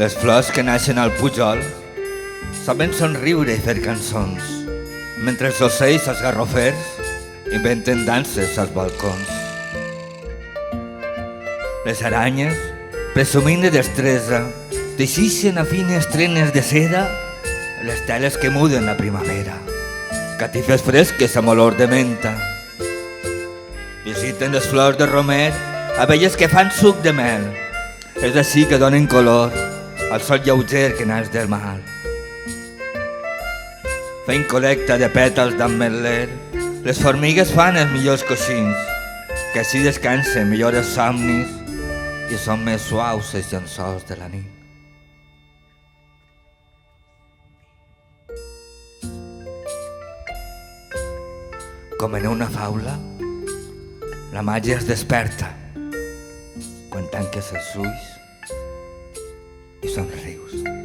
Les flors que naixen al Pujol saben somriure i fer cançons, mentre els ocells, els garrofers, inventen danses als balcons. Les aranyes, presumint de destresa, teixixen a fines trenes de seda les teles que muden la primavera, catifes fresques amb olor de menta. Visiten les flors de romer, abelles que fan suc de mel. És així que donen color al sol lleuger que naix del mar. Fent col·lecta de pètals d'ametler, les formigues fan els millors coixins, que així descansen millor els somnis i són més suaus els llençols de la nit. Com en una faula, la màgia es desperta quan tanques els ulls i somrius.